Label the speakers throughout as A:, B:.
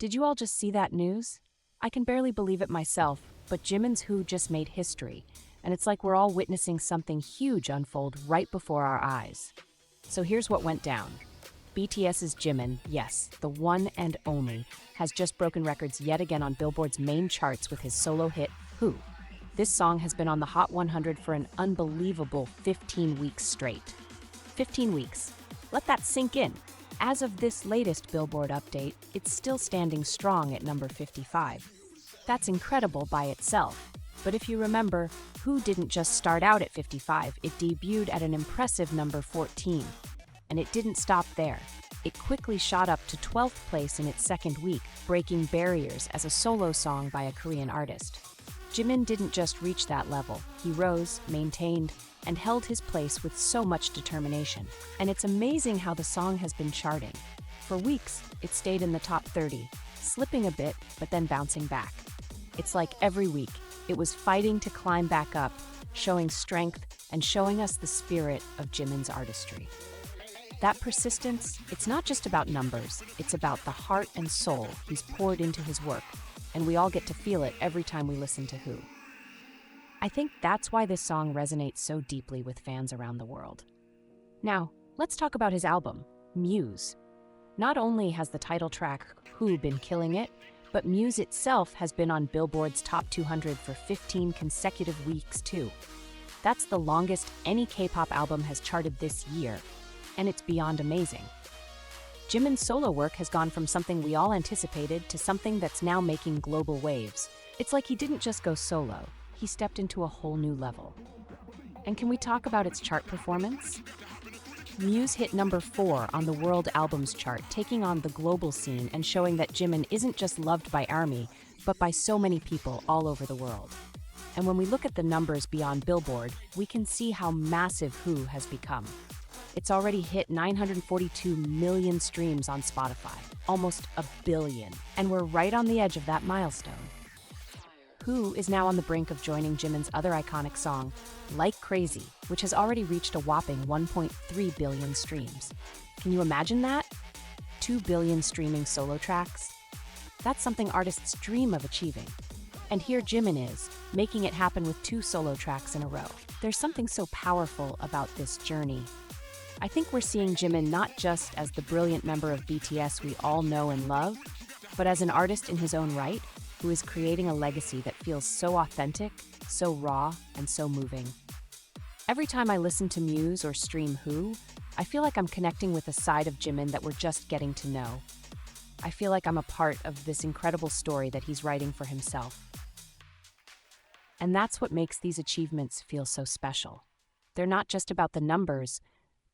A: Did you all just see that news? I can barely believe it myself, but Jimin's Who just made history, and it's like we're all witnessing something huge unfold right before our eyes. So here's what went down. BTS's Jimin, yes, the one and only, has just broken records yet again on Billboard's main charts with his solo hit, Who. This song has been on the Hot 100 for an unbelievable 15 weeks straight. 15 weeks. Let that sink in. As of this latest Billboard update, it's still standing strong at number 55. That's incredible by itself. But if you remember, Who didn't just start out at 55, it debuted at an impressive number 14. And it didn't stop there. It quickly shot up to 12th place in its second week, breaking barriers as a solo song by a Korean artist. Jimin didn't just reach that level. He rose, maintained, and held his place with so much determination. And it's amazing how the song has been charting. For weeks, it stayed in the top 30, slipping a bit, but then bouncing back. It's like every week, it was fighting to climb back up, showing strength and showing us the spirit of Jimin's artistry. That persistence, it's not just about numbers, it's about the heart and soul he's poured into his work, and we all get to feel it every time we listen to Who. I think that's why this song resonates so deeply with fans around the world. Now, let's talk about his album, Muse. Not only has the title track, Who, been killing it, but Muse itself has been on Billboard's Top 200 for 15 consecutive weeks, too. That's the longest any K-pop album has charted this year, and it's beyond amazing. Jimin's solo work has gone from something we all anticipated to something that's now making global waves. It's like he didn't just go solo. He stepped into a whole new level. And can we talk about its chart performance? Muse hit number 4 on the World Albums chart, taking on the global scene and showing that Jimin isn't just loved by ARMY, but by so many people all over the world. And when we look at the numbers beyond Billboard, we can see how massive Who has become. It's already hit 942 million streams on Spotify, almost a billion, and we're right on the edge of that milestone. Who is now on the brink of joining Jimin's other iconic song, Like Crazy, which has already reached a whopping 1.3 billion streams. Can you imagine that? 2 billion streaming solo tracks? That's something artists dream of achieving. And here Jimin is, making it happen with 2 solo tracks in a row. There's something so powerful about this journey. I think we're seeing Jimin not just as the brilliant member of BTS we all know and love, but as an artist in his own right, who is creating a legacy that feels so authentic, so raw, and so moving. Every time I listen to Muse or stream Who, I feel like I'm connecting with a side of Jimin that we're just getting to know. I feel like I'm a part of this incredible story that he's writing for himself. And that's what makes these achievements feel so special. They're not just about the numbers,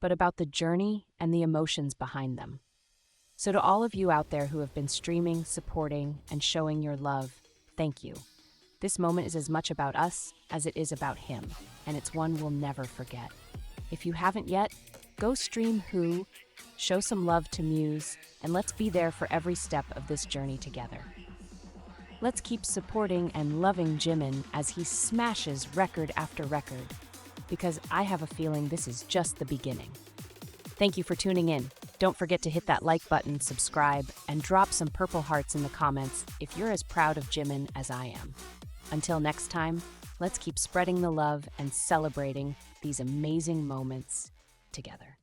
A: but about the journey and the emotions behind them. So to all of you out there who have been streaming, supporting, and showing your love, thank you. This moment is as much about us as it is about him, and it's one we'll never forget. If you haven't yet, go stream Who, show some love to Muse, and let's be there for every step of this journey together. Let's keep supporting and loving Jimin as he smashes record after record, because I have a feeling this is just the beginning. Thank you for tuning in. Don't forget to hit that like button, subscribe, and drop some purple hearts in the comments if you're as proud of Jimin as I am. Until next time, let's keep spreading the love and celebrating these amazing moments together.